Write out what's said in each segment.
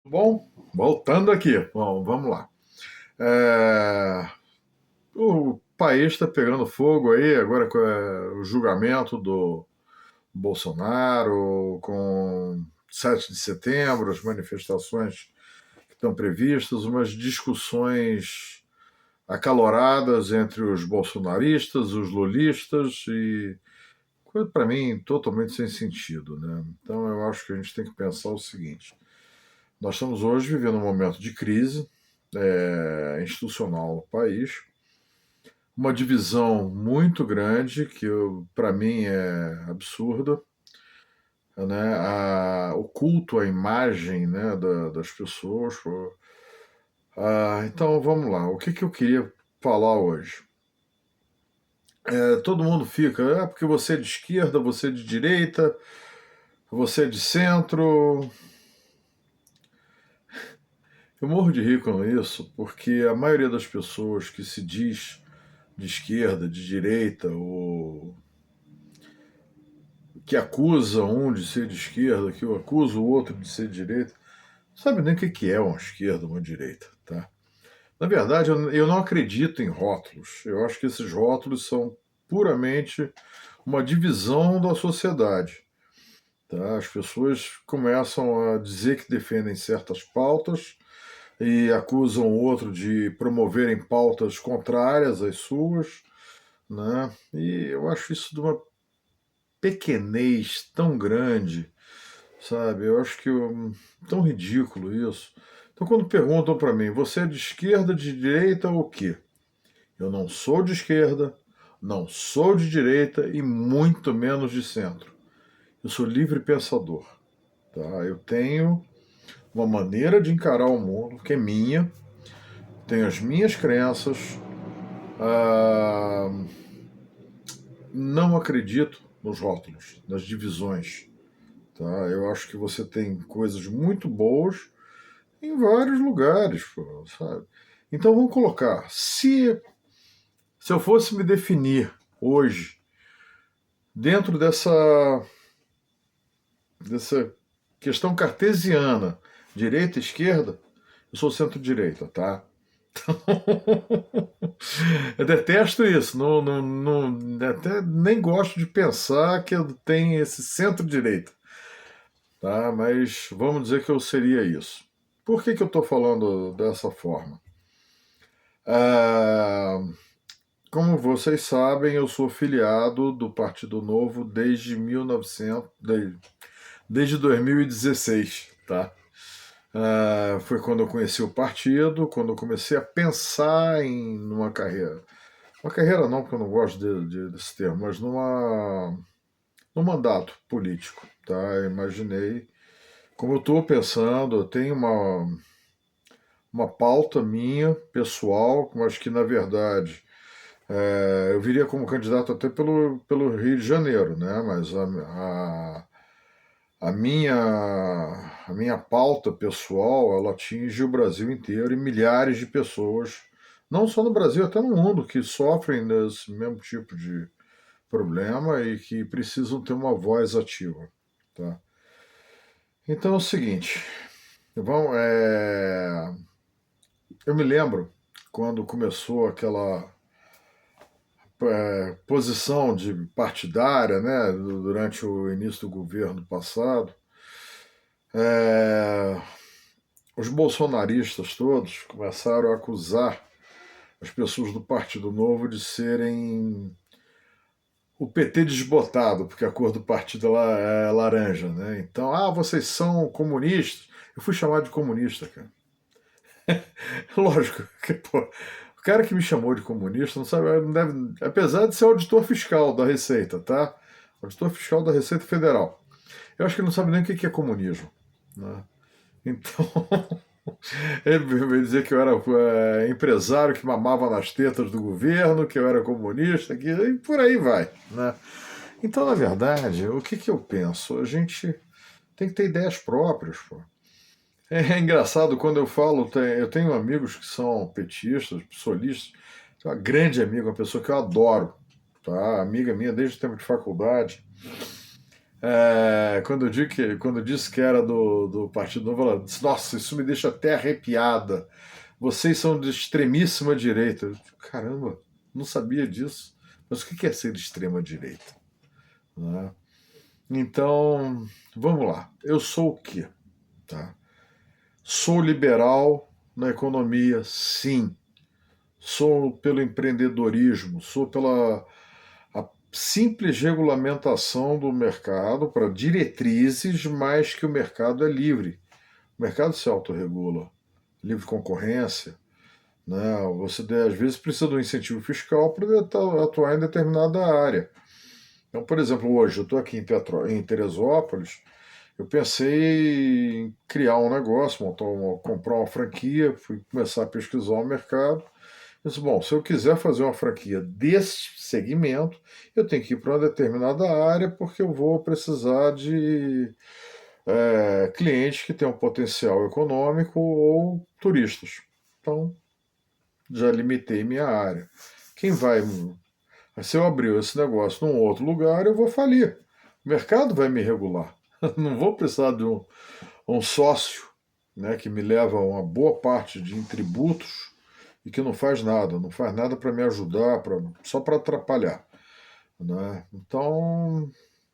Bom, voltando aqui, bom, vamos lá. É, o país está pegando fogo aí agora com o julgamento do Bolsonaro, com 7 de setembro, as manifestações que estão previstas, umas discussões acaloradas entre os bolsonaristas, os lulistas e coisa para mim totalmente sem sentido, né? Então eu acho que a gente tem que pensar o seguinte: nós estamos hoje vivendo um momento de crise institucional no país, uma divisão muito grande que para mim é absurda, né? O culto à imagem, né, das pessoas. Então vamos lá, o que, que eu queria falar hoje? Todo mundo fica, porque você é de esquerda, você é de direita, você é de centro. Eu morro de rir com isso, porque a maioria das pessoas que se diz de esquerda, de direita, ou que acusa um de ser de esquerda, que acusa o outro de ser de direita, não sabe nem o que é uma esquerda ou uma direita, tá? Na verdade, eu não acredito em rótulos. Eu acho que esses rótulos são puramente uma divisão da sociedade. Tá? As pessoas começam a dizer que defendem certas pautas e acusam o outro de promoverem pautas contrárias às suas, né? E eu acho isso de uma pequenez tão grande, sabe? Eu acho que tão ridículo isso. Então, quando perguntam para mim, você é de esquerda, de direita ou o quê? Eu não sou de esquerda, não sou de direita e muito menos de centro. Eu sou livre pensador, tá? Eu tenho uma maneira de encarar o mundo que é minha, tenho as minhas crenças, ah, não acredito nos rótulos, nas divisões. Tá? Eu acho que você tem coisas muito boas em vários lugares, pô, sabe? Então vamos colocar, se eu fosse me definir hoje dentro dessa questão cartesiana, direita e esquerda, eu sou centro-direita, tá? Eu detesto isso, até nem gosto de pensar que eu tenho esse centro-direita, tá? Mas vamos dizer que eu seria isso. Por que, que eu estou falando dessa forma? Ah, como vocês sabem, eu sou filiado do Partido Novo desde 2016, tá? Foi quando eu conheci o partido, quando eu comecei a pensar em uma carreira. Uma carreira não, porque eu não gosto desse termo, mas num mandato político, tá? Eu imaginei, como eu estou pensando, eu tenho uma pauta minha, pessoal, mas que na verdade eu viria como candidato até pelo Rio de Janeiro, né? Mas a minha pauta pessoal, ela atinge o Brasil inteiro e milhares de pessoas, não só no Brasil, até no mundo, que sofrem desse mesmo tipo de problema e que precisam ter uma voz ativa, tá? Então é o seguinte, vamos, eu me lembro quando começou aquela posição de partidária, né, durante o início do governo passado, é, os bolsonaristas todos começaram a acusar as pessoas do Partido Novo de serem o PT desbotado, porque a cor do partido é laranja, né? Então, vocês são comunistas. Eu fui chamado de comunista, cara. Lógico, que, pô, o cara que me chamou de comunista não sabe, não deve, apesar de ser auditor fiscal da Receita, tá? Auditor fiscal da Receita Federal. Eu acho que ele não sabe nem o que é comunismo, né? Então, ele veio dizer que eu era empresário que mamava nas tetas do governo, que eu era comunista, e por aí vai, né? Então, na verdade, o que eu penso? A gente tem que ter ideias próprias, pô. É engraçado quando eu falo, eu tenho amigos que são petistas, solistas, uma grande amiga, uma pessoa que eu adoro, tá? Amiga minha desde o tempo de faculdade. Quando eu disse que era do Partido Novo, ela disse, nossa, isso me deixa até arrepiada. Vocês são de extremíssima direita. Eu digo, caramba, não sabia disso. Mas o que é ser de extrema direita? Né? Então, vamos lá. Eu sou o quê? Tá? Sou liberal na economia, sim. Sou pelo empreendedorismo, sou pela a simples regulamentação do mercado para diretrizes, mas que o mercado é livre. O mercado se autorregula, livre concorrência. Né? Você às vezes precisa de um incentivo fiscal para atuar em determinada área. Então, por exemplo, hoje eu estou aqui em Teresópolis, eu pensei em criar um negócio, comprar uma franquia, fui começar a pesquisar o mercado. Eu disse, bom, se eu quiser fazer uma franquia desse segmento, eu tenho que ir para uma determinada área porque eu vou precisar de clientes que tenham potencial econômico ou turistas. Então, já limitei minha área. Quem vai. Se eu abrir esse negócio num outro lugar, eu vou falir. O mercado vai me regular. Não vou precisar de um sócio, né, que me leva uma boa parte de tributos e que não faz nada para me ajudar, só para atrapalhar. Né? Então,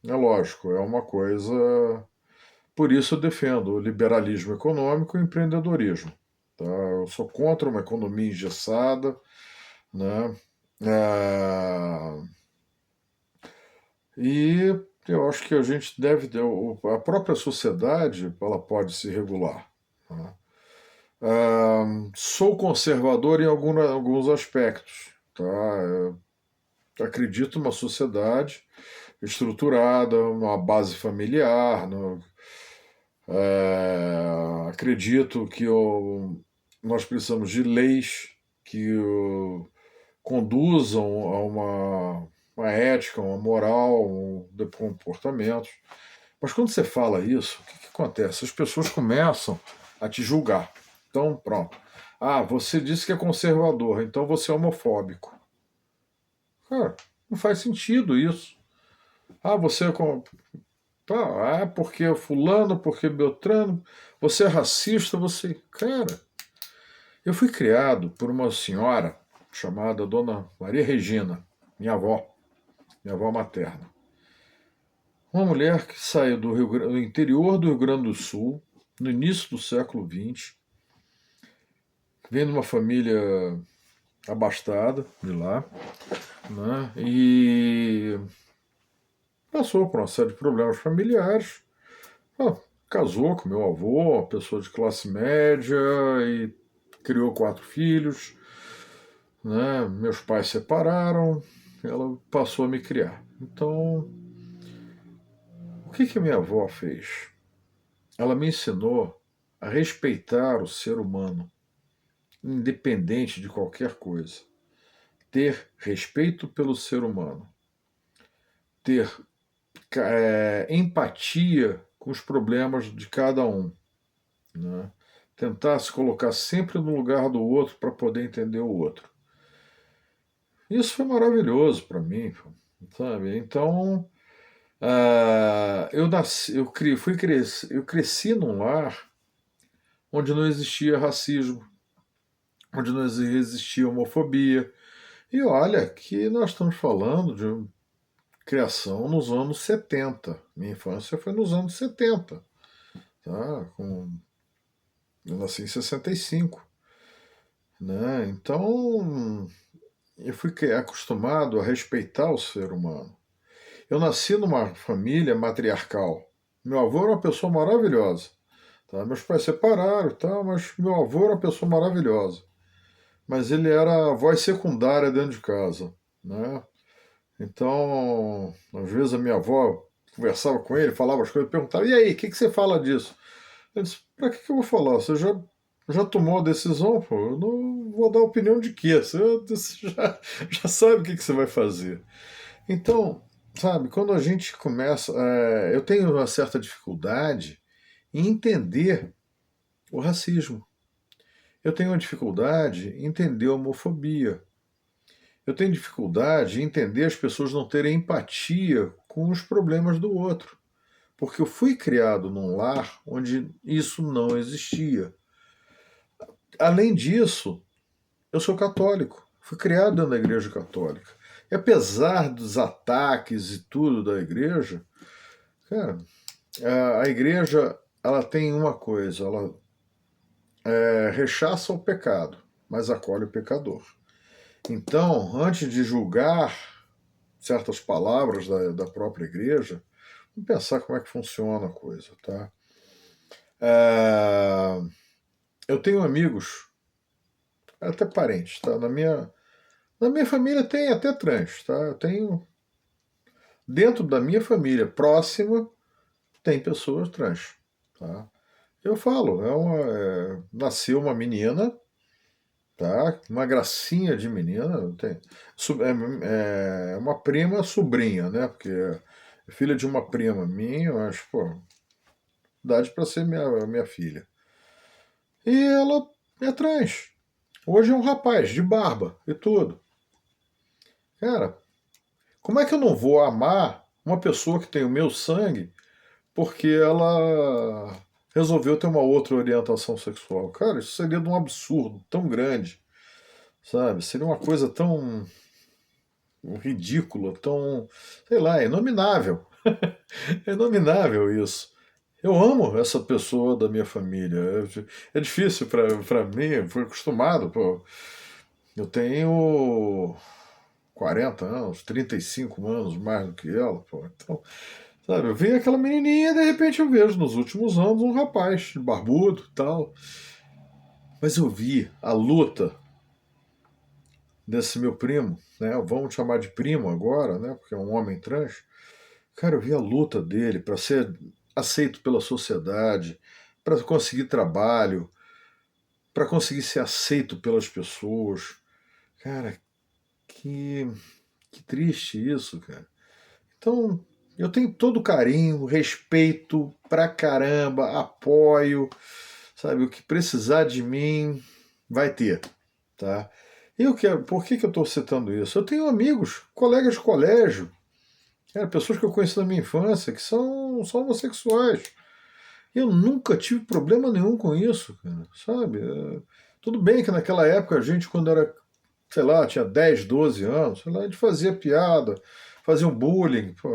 é lógico, é uma coisa. Por isso eu defendo o liberalismo econômico e o empreendedorismo. Tá? Eu sou contra uma economia engessada, né? É, E eu acho que a gente deve ter, a própria sociedade ela pode se regular. Né? Sou conservador em alguns aspectos. Tá? Acredito numa sociedade estruturada, uma base familiar. Acredito que nós precisamos de leis que conduzam a uma ética, uma moral, de comportamentos. Mas quando você fala isso, o que acontece? As pessoas começam a te julgar. Então, pronto. Ah, você disse que é conservador, então você é homofóbico. Cara, não faz sentido isso. Ah, você é. Porque fulano, porque Beltrano, você é racista, você. Cara, eu fui criado por uma senhora chamada Dona Maria Regina, minha avó materna. Uma mulher que saiu do interior do Rio Grande do Sul, no início do século XX, vem de uma família abastada de lá, né? E passou por uma série de problemas familiares. Ah, casou com meu avô, uma pessoa de classe média, e criou 4 filhos. Né? Meus pais separaram, ela passou a me criar. Então, o que minha avó fez? Ela me ensinou a respeitar o ser humano, independente de qualquer coisa. Ter respeito pelo ser humano. Ter empatia com os problemas de cada um. Né? Tentar se colocar sempre no lugar do outro para poder entender o outro. Isso foi maravilhoso para mim, sabe? Então, eu nasci, eu cresci num lar onde não existia racismo, onde não existia homofobia. E olha que nós estamos falando de uma criação nos anos 70. Minha infância foi nos anos 70. Tá? Eu nasci em 65. Né? Então, eu fui acostumado a respeitar o ser humano. Eu nasci numa família matriarcal. Meu avô era uma pessoa maravilhosa. Tá? Meus pais separaram e tal, mas meu avô era uma pessoa maravilhosa. Mas ele era a voz secundária dentro de casa. Né? Então, às vezes a minha avó conversava com ele, falava as coisas, perguntava, e aí, o que você fala disso? Eu disse, pra que eu vou falar? Você já tomou a decisão? Pô? Eu não vou dar opinião de quê? Você já sabe o que você vai fazer. Então, sabe, quando a gente começa. Eu tenho uma certa dificuldade em entender o racismo. Eu tenho uma dificuldade em entender a homofobia. Eu tenho dificuldade em entender as pessoas não terem empatia com os problemas do outro. porque eu fui criado num lar onde isso não existia. Além disso, eu sou católico, fui criado dentro da igreja católica. E apesar dos ataques e tudo da igreja, cara, a igreja ela tem uma coisa, ela rechaça o pecado, mas acolhe o pecador. Então, antes de julgar certas palavras da própria igreja, vamos pensar como é que funciona a coisa, tá? É, eu tenho amigos, até parentes, tá? Na minha família tem até trans, tá? Eu tenho, dentro da minha família próxima, tem pessoas trans, tá? Eu falo, nasceu uma menina, tá? Uma gracinha de menina, é uma prima sobrinha, né? Porque é filha de uma prima minha, mas, pô, idade para ser minha filha. E ela é trans. Hoje é um rapaz de barba e tudo. Cara, como é que eu não vou amar uma pessoa que tem o meu sangue porque ela resolveu ter uma outra orientação sexual? Cara, isso seria de um absurdo tão grande, sabe? Seria uma coisa tão ridícula, tão, sei lá, inominável. É inominável isso. Eu amo essa pessoa da minha família. É difícil para mim, eu fui acostumado, pô. Eu tenho 40 anos, 35 anos mais do que ela, pô. Então, sabe, eu vi aquela menininha e de repente eu vejo nos últimos anos um rapaz barbudo e tal. Mas eu vi a luta desse meu primo, né? Vamos chamar de primo agora, né? Porque é um homem trans. Cara, eu vi a luta dele para ser aceito pela sociedade, para conseguir trabalho, para conseguir ser aceito pelas pessoas. Cara, que, que triste isso, cara. Então, eu tenho todo carinho, respeito pra caramba, apoio, sabe? O que precisar de mim, vai ter, tá? Eu quero, por que eu estou citando isso? Eu tenho amigos, colegas de colégio, cara, pessoas que eu conheci na minha infância, que são homossexuais. Eu nunca tive problema nenhum com isso, cara, sabe? Tudo bem que naquela época a gente, quando era, sei lá, tinha 10, 12 anos, sei lá, a gente fazia piada, fazia um bullying, pô,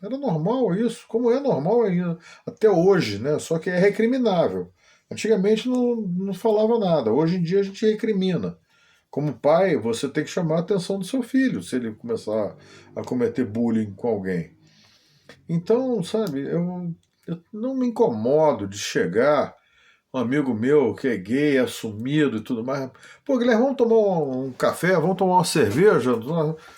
era normal isso, como é normal ainda, até hoje, né? Só que é recriminável. Antigamente não falava nada, hoje em dia a gente recrimina. Como pai, você tem que chamar a atenção do seu filho se ele começar a cometer bullying com alguém. Então, sabe, eu não me incomodo de chegar um amigo meu que é gay, assumido e tudo mais. Pô, Guilherme, vamos tomar um café, vamos tomar uma cerveja.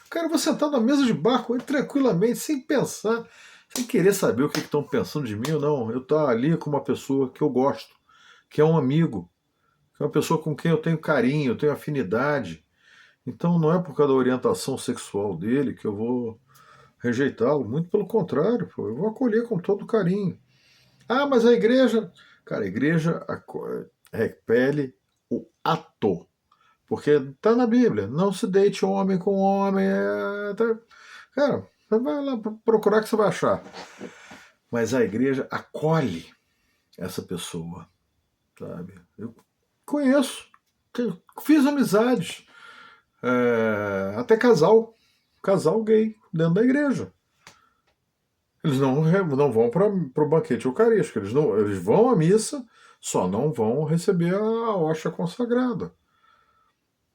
Cara, eu vou sentar na mesa de bar com ele tranquilamente, sem pensar, sem querer saber o que estão pensando de mim ou não. Eu estou ali com uma pessoa que eu gosto, que é um amigo, que é uma pessoa com quem eu tenho carinho, eu tenho afinidade. Então não é por causa da orientação sexual dele que eu vou rejeitá-lo, muito pelo contrário, pô, eu vou acolher com todo carinho. Ah, mas a igreja. Cara, a igreja repele o ato. Porque está na Bíblia. Não se deite homem com homem. Cara, você vai lá procurar que você vai achar. Mas a igreja acolhe essa pessoa, sabe? Eu conheço. Fiz amizades. Até casal gay dentro da igreja. Eles não vão para o banquete eucarístico, eles vão à missa, só não vão receber a hóstia consagrada.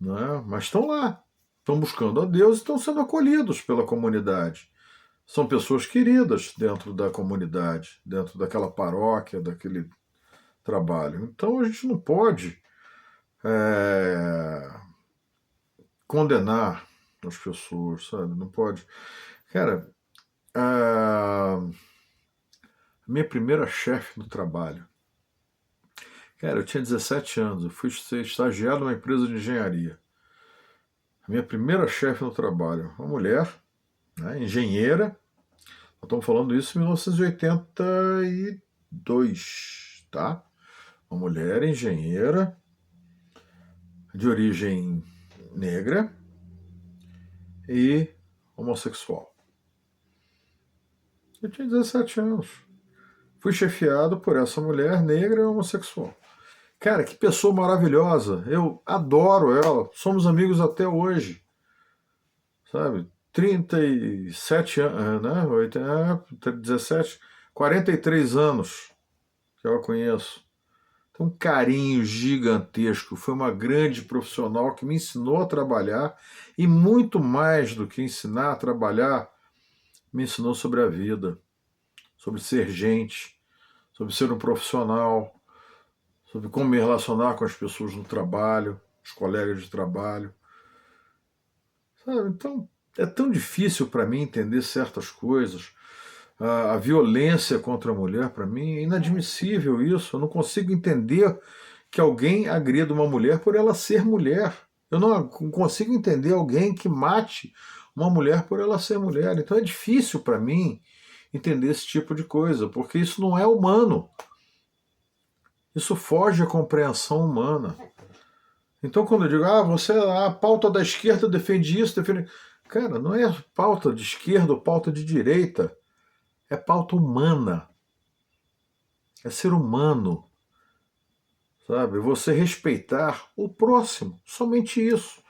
Né? Mas estão lá, estão buscando a Deus e estão sendo acolhidos pela comunidade. São pessoas queridas dentro da comunidade, dentro daquela paróquia, daquele trabalho. Então a gente não pode é, condenar as pessoas, sabe? Não pode. Cara, a minha primeira chefe no trabalho. Cara, eu tinha 17 anos, eu fui ser estagiário numa empresa de engenharia. A minha primeira chefe no trabalho, uma mulher, né, engenheira, nós estamos falando isso em 1982, tá? Uma mulher engenheira, de origem negra e homossexual. Eu tinha 17 anos. Fui chefiado por essa mulher negra e homossexual. Cara, que pessoa maravilhosa. Eu adoro ela. Somos amigos até hoje. Sabe? 37 anos, né? 17, 43 anos que eu a conheço. Tem um carinho gigantesco. Foi uma grande profissional que me ensinou a trabalhar e muito mais do que ensinar a trabalhar, me ensinou sobre a vida, sobre ser gente, sobre ser um profissional, sobre como me relacionar com as pessoas no trabalho, os colegas de trabalho. Sabe? Então, é tão difícil para mim entender certas coisas. A violência contra a mulher, para mim, é inadmissível isso. Eu não consigo entender que alguém agrida uma mulher por ela ser mulher. Eu não consigo entender alguém que mate uma mulher por ela ser mulher. Então é difícil para mim entender esse tipo de coisa, porque isso não é humano. Isso foge à compreensão humana. Então, quando eu digo, você, a pauta da esquerda defende isso, defende. Cara, não é pauta de esquerda ou pauta de direita. É pauta humana. É ser humano. Sabe? Você respeitar o próximo. Somente isso.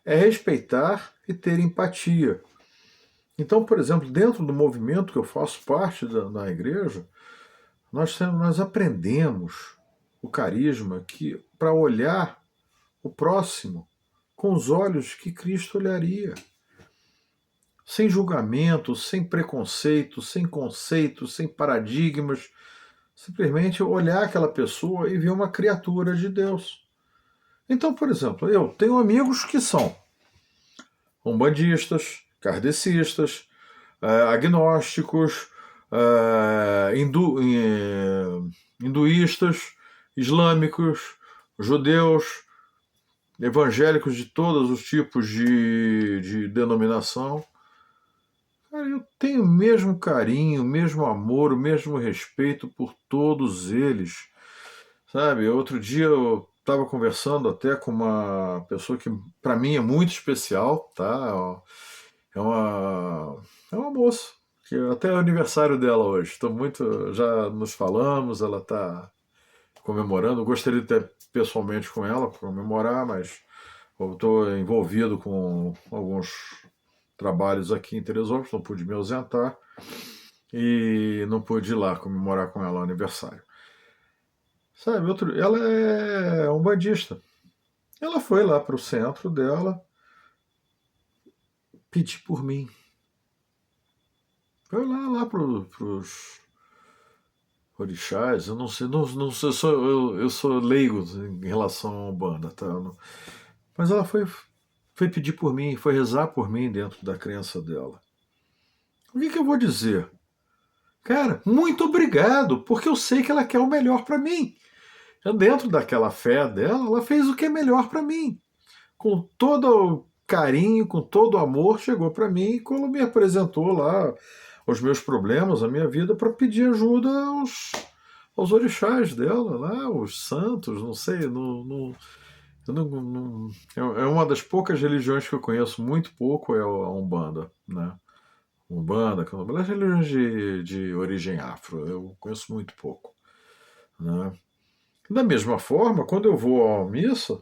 É respeitar e ter empatia. Então, por exemplo, dentro do movimento que eu faço parte na igreja, nós aprendemos o carisma que para olhar o próximo com os olhos que Cristo olharia. Sem julgamento, sem preconceito, sem conceitos, sem paradigmas. Simplesmente olhar aquela pessoa e ver uma criatura de Deus. Então, por exemplo, eu tenho amigos que são umbandistas, kardecistas, agnósticos, hinduístas, islâmicos, judeus, evangélicos de todos os tipos de denominação. Cara, eu tenho o mesmo carinho, o mesmo amor, o mesmo respeito por todos eles. Sabe, outro dia eu estava conversando até com uma pessoa que para mim é muito especial, tá? É uma moça, que até é o aniversário dela hoje. Estou muito, já nos falamos, ela está comemorando. Eu gostaria de ter pessoalmente com ela para comemorar, mas eu estou envolvido com alguns trabalhos aqui em Teresópolis, não pude me ausentar e não pude ir lá comemorar com ela o aniversário. Sabe, ela é umbandista. Ela foi lá para o centro dela pedir por mim. Foi lá para os orixás. Eu não sei, não sei, eu sou leigo em relação à Umbanda, tá? Mas ela foi pedir por mim, foi rezar por mim dentro da crença dela. O que eu vou dizer? Cara, muito obrigado, porque eu sei que ela quer o melhor para mim. Dentro daquela fé dela, ela fez o que é melhor para mim. Com todo o carinho, com todo o amor, chegou para mim e quando me apresentou lá os meus problemas, a minha vida, para pedir ajuda aos orixás dela, lá, os santos, não sei, é uma das poucas religiões que eu conheço muito pouco, é a Umbanda, né? Umbanda, Candomblé, as religiões de origem afro, eu conheço muito pouco, né? Da mesma forma, quando eu vou à missa,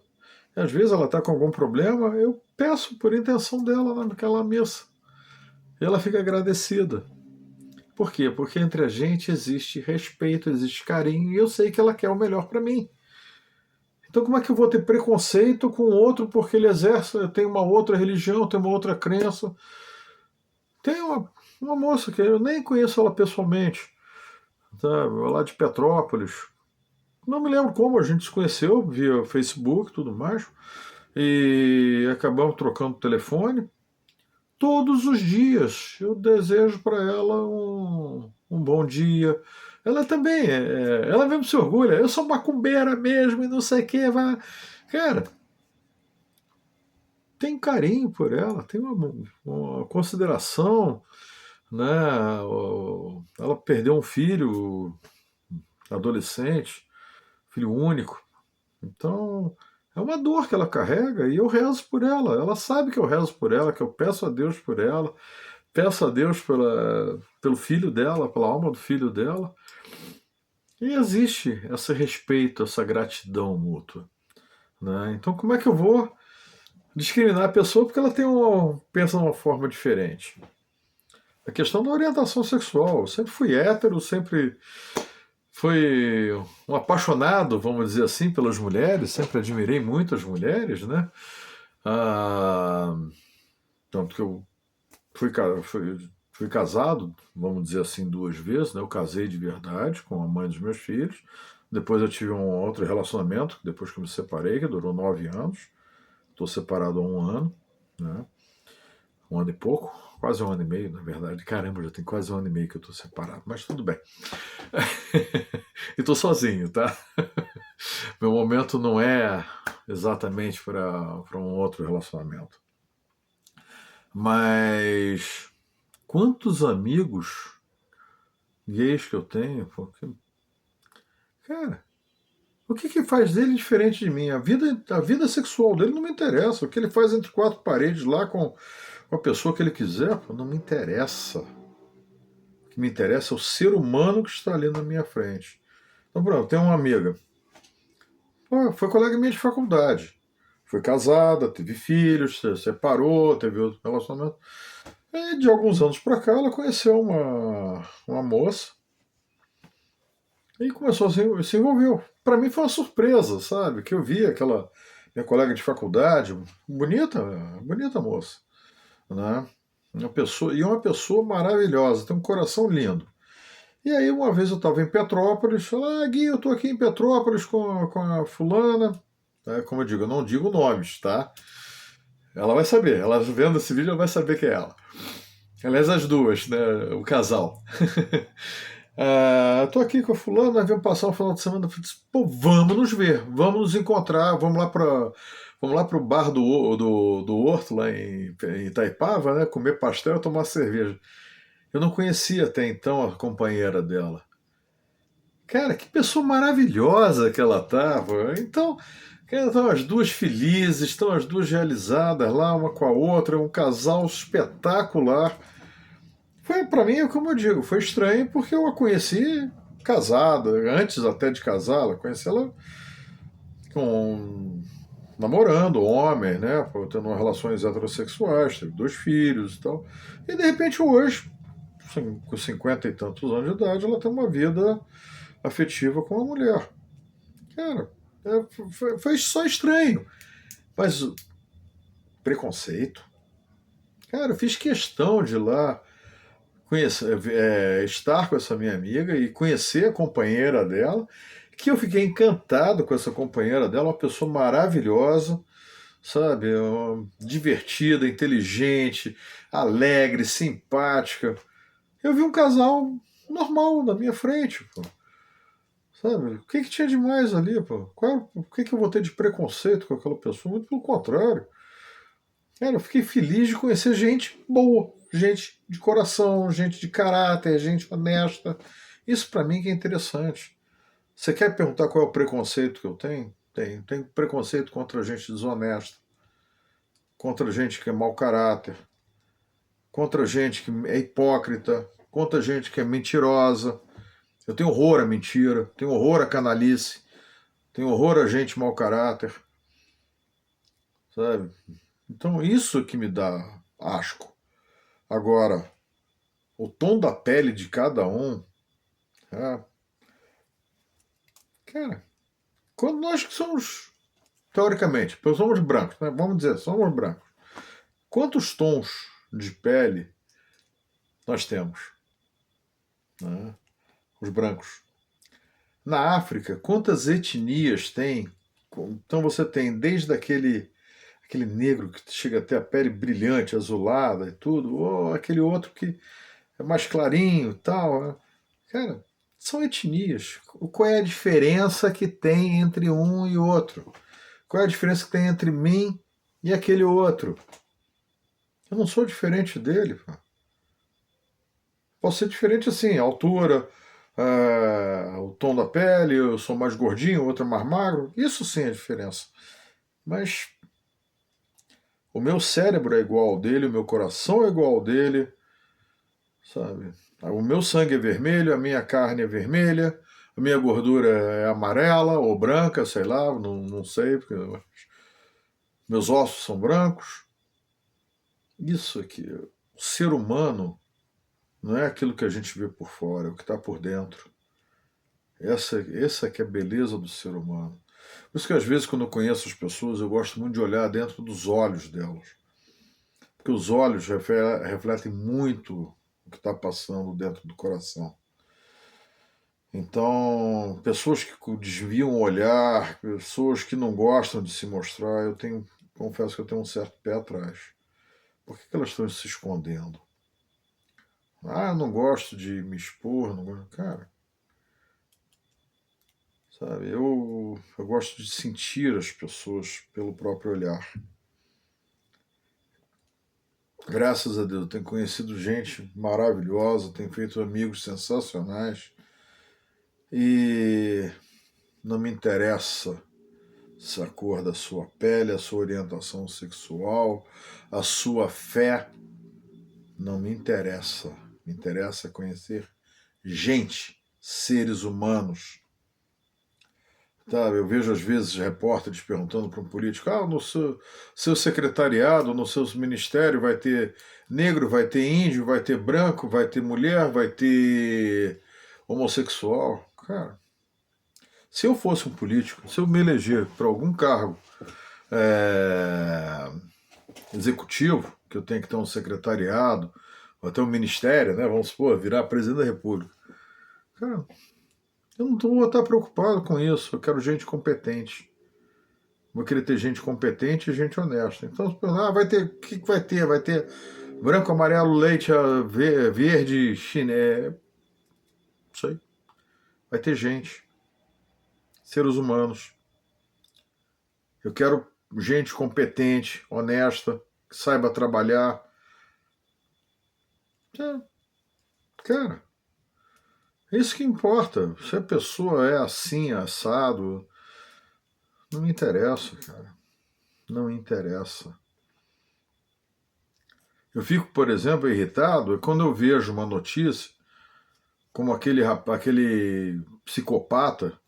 às vezes ela está com algum problema, eu peço por intenção dela naquela missa. E ela fica agradecida. Por quê? Porque entre a gente existe respeito, existe carinho, e eu sei que ela quer o melhor para mim. Então como é que eu vou ter preconceito com o outro porque ele exerce, tem uma outra religião, tem uma outra crença? Tem uma moça que eu nem conheço ela pessoalmente, tá? Lá de Petrópolis. Não me lembro como a gente se conheceu, via Facebook e tudo mais, e acabamos trocando telefone. Todos os dias eu desejo para ela um bom dia. Ela também, ela mesmo se orgulha, eu sou macumbeira mesmo e não sei o que. Cara, tem carinho por ela, tem uma consideração, né? Ela perdeu um filho adolescente, filho único. Então, é uma dor que ela carrega e eu rezo por ela. Ela sabe que eu rezo por ela, que eu peço a Deus por ela. peço a Deus pelo filho dela, pela alma do filho dela, e existe esse respeito, essa gratidão mútua, né? Então, como é que eu vou discriminar a pessoa porque ela pensa de uma forma diferente? A questão da orientação sexual. Eu sempre fui hétero, sempre fui um apaixonado, vamos dizer assim, pelas mulheres, sempre admirei muito as mulheres, né? Ah, tanto que eu fui casado, vamos dizer assim, 2 vezes, né? Eu casei de verdade com a mãe dos meus filhos. Depois eu tive um outro relacionamento, depois que eu me separei, que durou 9 anos. Estou separado há um ano, né? Um ano e pouco, quase um ano e meio, na verdade. Caramba, já tem quase um ano e meio que eu estou separado, mas tudo bem. E estou sozinho, tá? Meu momento não é exatamente para um outro relacionamento. Mas quantos amigos gays que eu tenho? Porque, cara, o que faz dele diferente de mim? A vida sexual dele não me interessa. O que ele faz entre 4 paredes lá com a pessoa que ele quiser, pô, não me interessa. O que me interessa é o ser humano que está ali na minha frente. Então, pronto, tem uma amiga. Pô, foi colega minha de faculdade. Foi casada, teve filhos, se separou, teve outro relacionamento. E de alguns anos pra cá, ela conheceu uma moça e começou se envolveu. Pra mim foi uma surpresa, sabe? Que eu vi aquela minha colega de faculdade, bonita, bonita moça, né? Uma pessoa maravilhosa, tem um coração lindo. E aí uma vez eu estava em Petrópolis, ela, Gui, eu tô aqui em Petrópolis com a fulana. Como eu digo, eu não digo nomes, tá? Ela vai saber, ela vendo esse vídeo, ela vai saber que é ela. Aliás, as duas, né? O casal. Tô aqui com a fulana, nós viemos passar um final de semana. Eu falei, pô, vamos nos ver, vamos nos encontrar, vamos lá pro bar do Horto, lá em Itaipava, né? Comer pastel e tomar cerveja. Eu não conhecia até então a companheira dela. Cara, que pessoa maravilhosa que ela tava. Então, cara, estão as duas felizes, estão as duas realizadas lá, uma com a outra, um casal espetacular. Foi, para mim, como eu digo, foi estranho porque eu a conheci casada, antes até de casar, eu conheci ela com namorando, homem, né, tendo relações heterossexuais, teve 2 filhos e tal. E de repente hoje, com 50 e tantos anos de idade, ela tem uma vida afetiva com uma mulher. Cara, foi só estranho. Mas preconceito. Cara, eu fiz questão de ir lá conhecer, estar com essa minha amiga e conhecer a companheira dela, que eu fiquei encantado com essa companheira dela, uma pessoa maravilhosa, sabe? Divertida, inteligente, alegre, simpática. Eu vi um casal normal na minha frente, pô. Sabe? O que tinha de mais ali, pô? O que eu vou ter de preconceito com aquela pessoa? Muito pelo contrário. Cara, eu fiquei feliz de conhecer gente boa, gente de coração, gente de caráter, gente honesta. Isso pra mim que é interessante. Você quer perguntar qual é o preconceito que eu tenho? Tenho. Tenho preconceito contra gente desonesta, contra gente que é mau caráter, contra gente que é hipócrita, contra gente que é mentirosa. Eu tenho horror à mentira, tenho horror à canalice, tenho horror a gente mau caráter, sabe? Então isso que me dá asco. Agora, o tom da pele de cada um, é, cara, quando nós que somos, teoricamente, somos brancos, né? Vamos dizer, somos brancos. Quantos tons de pele nós temos? Né? Os brancos. Na África, quantas etnias tem? Então você tem desde aquele negro que chega até a pele brilhante, azulada e tudo, ou aquele outro que é mais clarinho e tal. Né? Cara, são etnias. Qual é a diferença que tem entre um e outro? Qual é a diferença que tem entre mim e aquele outro? Eu não sou diferente dele. Pô. Posso ser diferente assim, a altura, o tom da pele, eu sou mais gordinho, o outro é mais magro. Isso sim é a diferença. Mas o meu cérebro é igual ao dele, o meu coração é igual ao dele, sabe? O meu sangue é vermelho, a minha carne é vermelha, a minha gordura é amarela ou branca, sei lá, não sei, porque meus ossos são brancos. Isso aqui, o ser humano não é aquilo que a gente vê por fora, é o que está por dentro. Essa que é a beleza do ser humano. Por isso que às vezes quando eu conheço as pessoas, eu gosto muito de olhar dentro dos olhos delas. Porque os olhos refletem muito o que está passando dentro do coração. Então, pessoas que desviam o olhar, pessoas que não gostam de se mostrar, confesso que eu tenho um certo pé atrás. Por que elas estão se escondendo? Ah, eu não gosto de me expor, não gosto. Cara, sabe, eu gosto de sentir as pessoas pelo próprio olhar. Graças a Deus, eu tenho conhecido gente maravilhosa, tenho feito amigos sensacionais e não me interessa a cor da sua pele, a sua orientação sexual, a sua fé, não me interessa. Me interessa conhecer gente, seres humanos. Tá, eu vejo às vezes repórteres perguntando para um político: no seu secretariado, no seu ministério vai ter negro, vai ter índio, vai ter branco, vai ter mulher, vai ter homossexual. Cara, se eu fosse um político, se eu me eleger para algum cargo é, executivo, que eu tenho que ter um secretariado, ou até um ministério, né? Vamos supor, virar presidente da República. Cara, eu não vou estar preocupado com isso. Eu quero gente competente. Vou querer ter gente competente e gente honesta. Então, vai ter. O que vai ter? Vai ter branco, amarelo, leite, verde, chiné. Isso aí. Vai ter gente. Seres humanos. Eu quero gente competente, honesta, que saiba trabalhar. É, cara, é isso que importa. Se a pessoa é assim, assado, não me interessa, cara. Não me interessa. Eu fico, por exemplo, irritado quando eu vejo uma notícia como aquele psicopata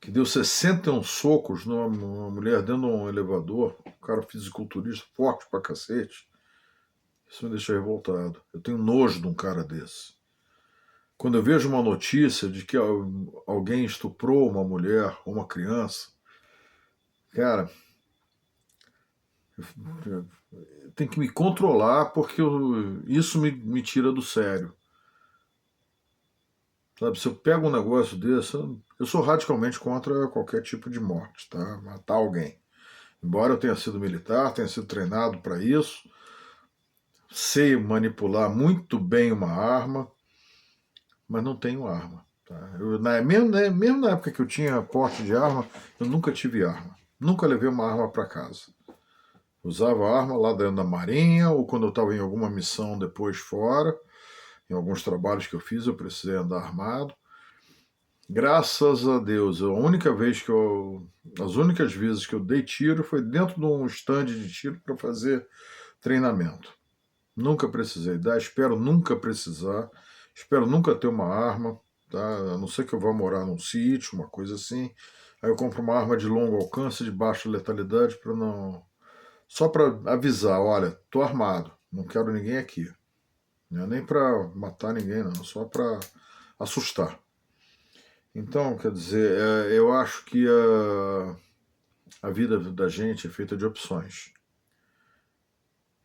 que deu 61 socos numa mulher dentro de um elevador, um cara fisiculturista forte pra cacete. Isso me deixa revoltado. Eu tenho nojo de um cara desse. Quando eu vejo uma notícia de que alguém estuprou uma mulher ou uma criança, cara, eu tenho que me controlar porque isso me tira do sério. Sabe, se eu pego um negócio desse, eu sou radicalmente contra qualquer tipo de morte, tá? Matar alguém. Embora eu tenha sido militar, tenha sido treinado para isso, sei manipular muito bem uma arma, mas não tenho arma. Tá? Mesmo na época que eu tinha porte de arma, eu nunca tive arma. Nunca levei uma arma para casa. Usava arma lá dentro da Marinha, ou quando eu estava em alguma missão depois fora, em alguns trabalhos que eu fiz, eu precisei andar armado. Graças a Deus, as únicas vezes que eu dei tiro foi dentro de um stand de tiro para fazer treinamento. Nunca precisei dar, espero nunca precisar, espero nunca ter uma arma, tá? A não ser que eu vá morar num sítio, uma coisa assim. Aí eu compro uma arma de longo alcance, de baixa letalidade, para não. Só para avisar, olha, tô armado, não quero ninguém aqui. Não é nem para matar ninguém, não, só para assustar. Então, quer dizer, eu acho que a vida da gente é feita de opções.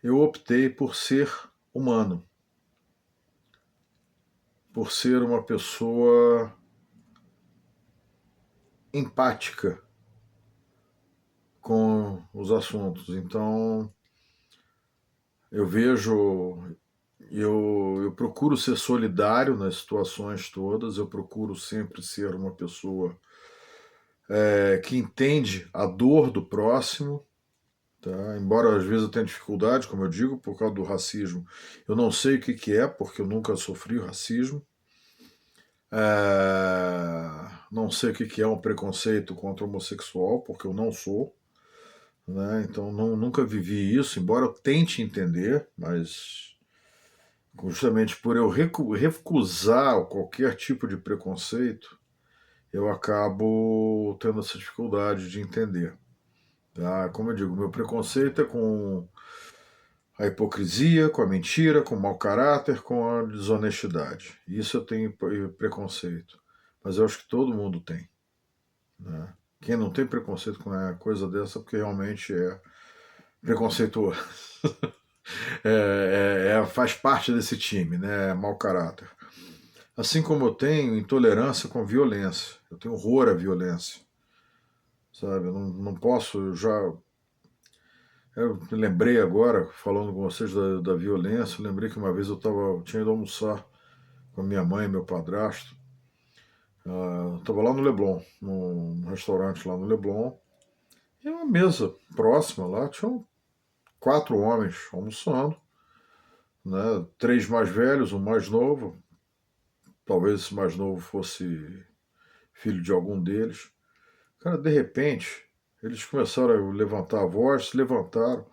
Eu optei por ser humano, por ser uma pessoa empática com os assuntos. Então, eu vejo, eu procuro ser solidário nas situações todas, eu procuro sempre ser uma pessoa que entende a dor do próximo. Tá? Embora às vezes eu tenha dificuldade, como eu digo, por causa do racismo, eu não sei o que é, porque eu nunca sofri racismo. Não sei o que é um preconceito contra o homossexual, porque eu não sou. Né? Então nunca vivi isso, embora eu tente entender, mas Justamente por eu recusar qualquer tipo de preconceito, eu acabo tendo essa dificuldade de entender. Tá? Como eu digo, meu preconceito é com a hipocrisia, com a mentira, com o mau caráter, com a desonestidade. Isso eu tenho preconceito. Mas eu acho que todo mundo tem. Né? Quem não tem preconceito com uma coisa dessa, porque realmente é preconceituoso. Faz parte desse time, né? Mau caráter. Assim como eu tenho intolerância com violência. Eu tenho horror à violência. Sabe? Eu não posso, eu me lembrei agora, falando com vocês da violência, eu lembrei que uma vez eu tinha ido almoçar com a minha mãe e meu padrasto. Estava lá no Leblon, num restaurante lá no Leblon, e uma mesa próxima lá, tinham 4 homens almoçando, né? 3 mais velhos, um mais novo, talvez esse mais novo fosse filho de algum deles. Cara, de repente, eles começaram a levantar a voz, se levantaram.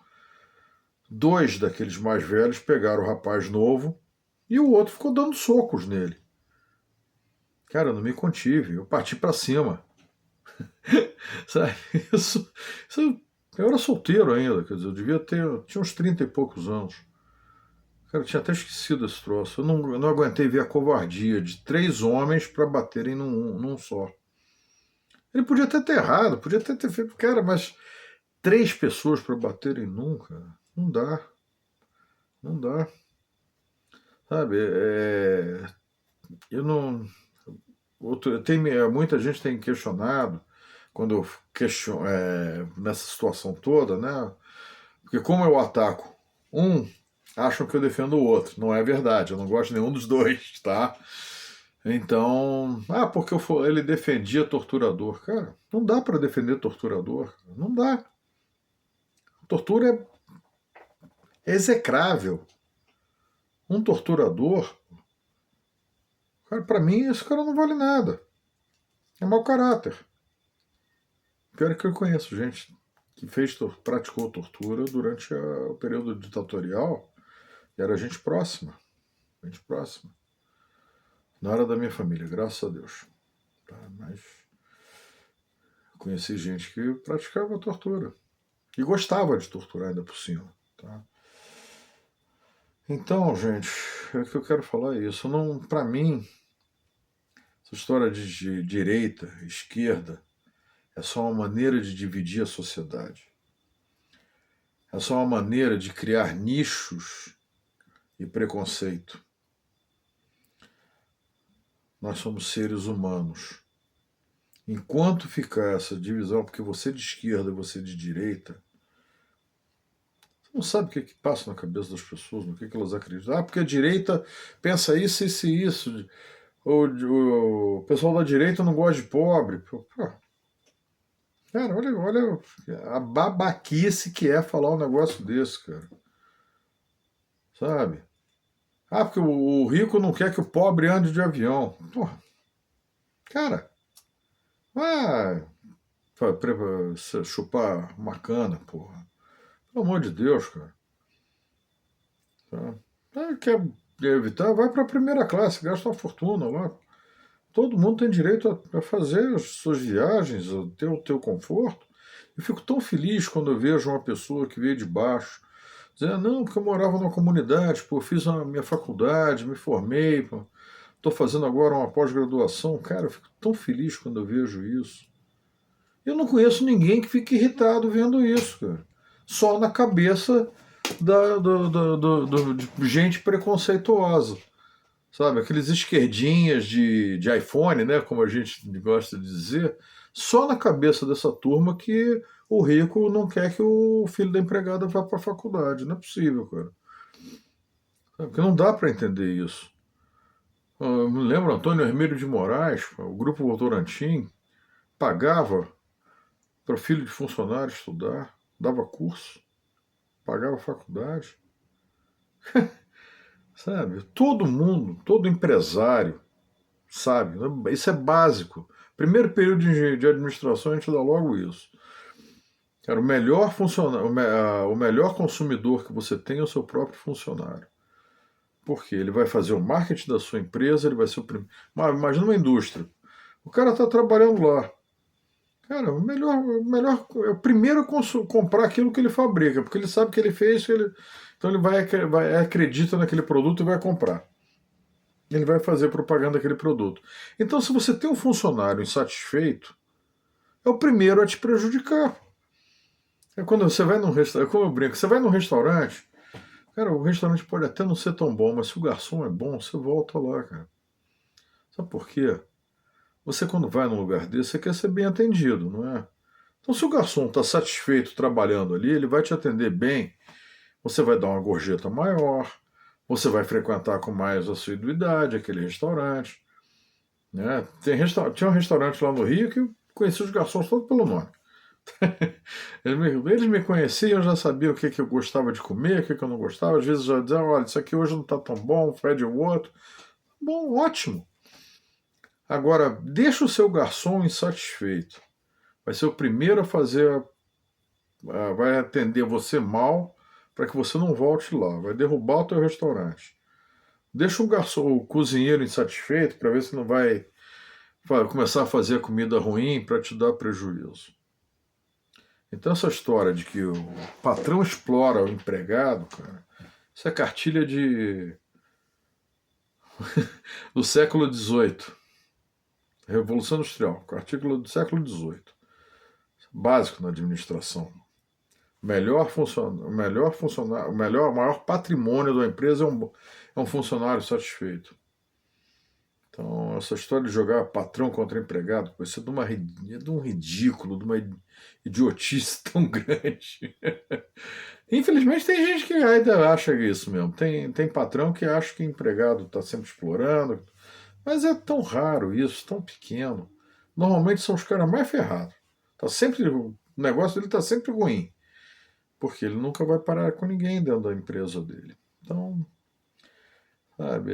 2 daqueles mais velhos pegaram o rapaz novo e o outro ficou dando socos nele. Cara, eu não me contive, eu parti pra cima. Sabe? Isso, isso- eu era solteiro ainda, quer dizer, tinha uns 30 e poucos anos. Cara, eu tinha até esquecido esse troço. Eu não aguentei ver a covardia de 3 homens para baterem num só. Ele podia até ter errado, podia até ter feito. Cara, mas 3 pessoas para baterem num, cara, não dá. Não dá. Sabe? Eu não. Muita gente tem questionado quando eu questiono, nessa situação toda, né? Porque como eu ataco um, acham que eu defendo o outro. Não é verdade, eu não gosto de nenhum dos dois, tá? Então, porque ele defendia torturador. Cara, não dá para defender torturador. Não dá. Tortura é execrável. Um torturador, cara, para mim, esse cara não vale nada. É mau caráter. Pior é que eu conheço gente que praticou tortura durante o período ditatorial e era gente próxima. Gente próxima. Não era da minha família, graças a Deus. Tá? Mas conheci gente que praticava tortura. E gostava de torturar ainda por cima. Tá? Então, gente, o que eu quero falar é isso. Não, para mim, essa história de direita, esquerda, é só uma maneira de dividir a sociedade. É só uma maneira de criar nichos e preconceito. Nós somos seres humanos. Enquanto ficar essa divisão, porque você é de esquerda e você é de direita, você não sabe o que passa na cabeça das pessoas, no que elas acreditam. Porque a direita pensa isso, isso e isso. O pessoal da direita não gosta de pobre. Pô, cara, olha a babaquice que é falar um negócio desse, cara. Sabe? Porque o rico não quer que o pobre ande de avião. Porra, cara, vai chupar uma cana, porra. Pelo amor de Deus, cara. Tá? Quer evitar? Vai para a primeira classe, gasta uma fortuna lá. Todo mundo tem direito a fazer as suas viagens, a ter o teu conforto. Eu fico tão feliz quando eu vejo uma pessoa que veio de baixo, dizendo, não, porque eu morava numa comunidade, pô, fiz a minha faculdade, me formei, estou fazendo agora uma pós-graduação. Cara, eu fico tão feliz quando eu vejo isso. Eu não conheço ninguém que fique irritado vendo isso, cara. Só na cabeça de gente preconceituosa. Sabe? Aqueles esquerdinhas de iPhone, né? Como a gente gosta de dizer. Só na cabeça dessa turma que o rico não quer que o filho da empregada vá para a faculdade. Não é possível, cara. Porque não dá para entender isso. Eu me lembro, Antônio Hermílio de Moraes, o grupo Votorantim, pagava para filho de funcionário estudar, dava curso, pagava faculdade, sabe? Todo mundo, todo empresário, sabe? Isso é básico. Primeiro período de administração a gente dá logo isso. Cara, o melhor consumidor que você tem é o seu próprio funcionário. Porque ele vai fazer o marketing da sua empresa, ele vai ser o primeiro. Imagina uma indústria. O cara está trabalhando lá. Cara, o melhor é o primeiro a comprar aquilo que ele fabrica, porque ele sabe que ele fez, então ele acredita naquele produto e vai comprar. Ele vai fazer propaganda daquele produto. Então, se você tem um funcionário insatisfeito, é o primeiro a te prejudicar. É quando você vai num restaurante, como eu brinco, você vai num restaurante, cara, o restaurante pode até não ser tão bom, mas se o garçom é bom, você volta lá, cara. Sabe por quê? Você, quando vai num lugar desse, você quer ser bem atendido, não é? Então, se o garçom está satisfeito trabalhando ali, ele vai te atender bem, você vai dar uma gorjeta maior, você vai frequentar com mais assiduidade aquele restaurante. Né? Tinha um restaurante lá no Rio que eu conhecia os garçons todos pelo nome. Eles me conheciam, já sabiam o que eu gostava de comer, o que eu não gostava. Às vezes já diziam, olha, isso aqui hoje não está tão bom, pede o outro. Bom, ótimo. Agora, deixa o seu garçom insatisfeito. Vai ser o primeiro a fazer, vai atender você mal para que você não volte lá. Vai derrubar o teu restaurante. Deixa o garçom, o cozinheiro insatisfeito para ver se não vai começar a fazer comida ruim para te dar prejuízo. Então essa história de que o patrão explora o empregado, cara, isso é cartilha do século XVIII. Revolução Industrial, artigo do século XVIII. Básico na administração. O maior patrimônio da empresa é um funcionário satisfeito. Então, essa história de jogar patrão contra empregado, isso é de um ridículo, de uma idiotice tão grande. Infelizmente, tem gente que ainda acha isso mesmo. Tem patrão que acha que o empregado está sempre explorando, mas é tão raro isso, tão pequeno. Normalmente são os caras mais ferrados. O negócio dele está sempre ruim, porque ele nunca vai parar com ninguém dentro da empresa dele. Então, sabe,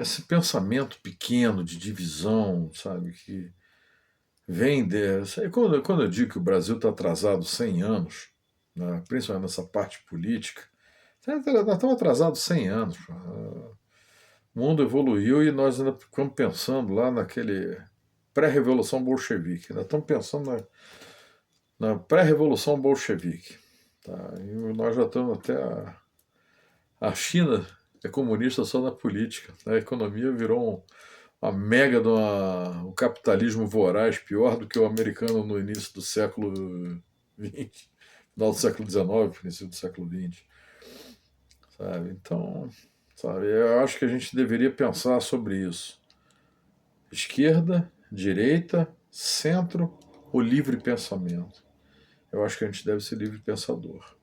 esse pensamento pequeno de divisão, sabe, que vem dessa. Quando eu digo que o Brasil está atrasado 100 anos, né, principalmente nessa parte política, nós estamos atrasados 100 anos. O mundo evoluiu e nós ainda ficamos pensando lá naquele pré-revolução bolchevique. Ainda estamos pensando na pré-revolução bolchevique. Tá? E nós já estamos até. A China é comunista só na política. A economia virou uma mega o capitalismo voraz, pior do que o americano no início do século XX, final do século XIX, início do século XX. Sabe? Então, sabe, eu acho que a gente deveria pensar sobre isso. Esquerda, direita, centro ou livre pensamento? Eu acho que a gente deve ser livre pensador.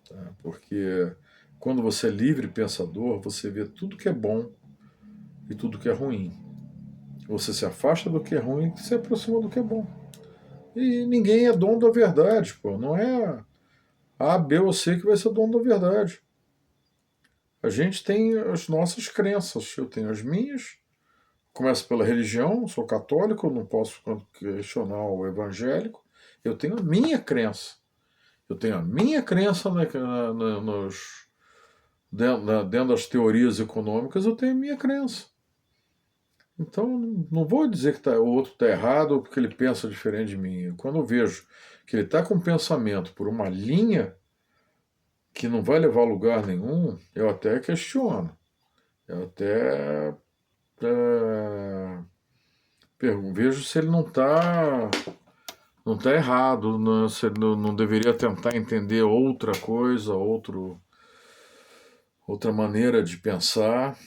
Tá? Porque quando você é livre pensador, você vê tudo que é bom e tudo que é ruim. Você se afasta do que é ruim e se aproxima do que é bom. E ninguém é dono da verdade, pô. Não é A, B ou C que vai ser dono da verdade. A gente tem as nossas crenças. Eu tenho as minhas. Começo pela religião, sou católico, não posso questionar o evangélico. Eu tenho a minha crença. Eu tenho a minha crença dentro das teorias econômicas, eu tenho a minha crença. Então, não vou dizer que o outro está errado porque ele pensa diferente de mim. Quando eu vejo que ele está com um pensamento por uma linha que não vai levar a lugar nenhum, eu até questiono. Eu até vejo se ele não tá errado, né? Se ele não deveria tentar entender outra coisa, outra maneira de pensar,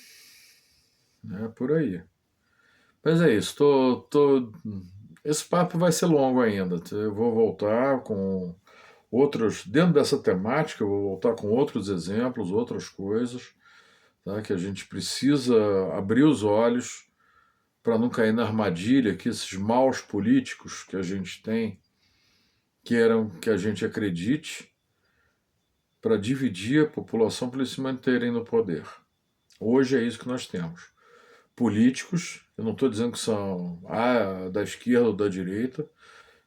né? Por aí. Mas é isso, esse papo vai ser longo ainda. Eu vou voltar com outros, dentro dessa temática, eu vou voltar com outros exemplos, outras coisas, tá? Que a gente precisa abrir os olhos para não cair na armadilha que esses maus políticos que a gente tem queiram que a gente acredite para dividir a população para eles se manterem no poder. Hoje é isso que nós temos. Políticos, eu não estou dizendo que são da esquerda ou da direita,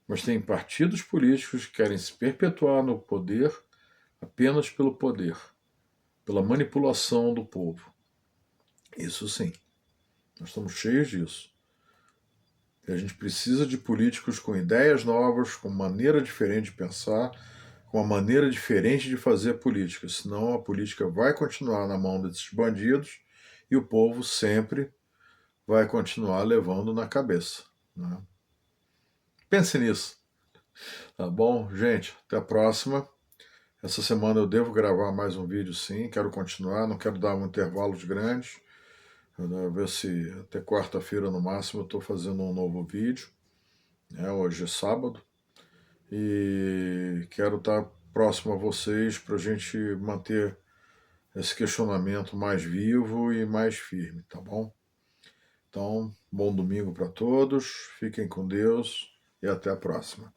mas tem partidos políticos que querem se perpetuar no poder apenas pelo poder, pela manipulação do povo. Isso sim, nós estamos cheios disso. E a gente precisa de políticos com ideias novas, com maneira diferente de pensar, com uma maneira diferente de fazer política, senão a política vai continuar na mão desses bandidos e o povo sempre vai continuar levando na cabeça. Né? Pense nisso, tá bom? Gente, até a próxima. Essa semana eu devo gravar mais um vídeo sim, quero continuar, não quero dar intervalos grandes. Ver se até quarta-feira no máximo eu estou fazendo um novo vídeo. Né? Hoje é sábado. E quero estar próximo a vocês para a gente manter esse questionamento mais vivo e mais firme, tá bom? Então, bom domingo para todos, fiquem com Deus e até a próxima.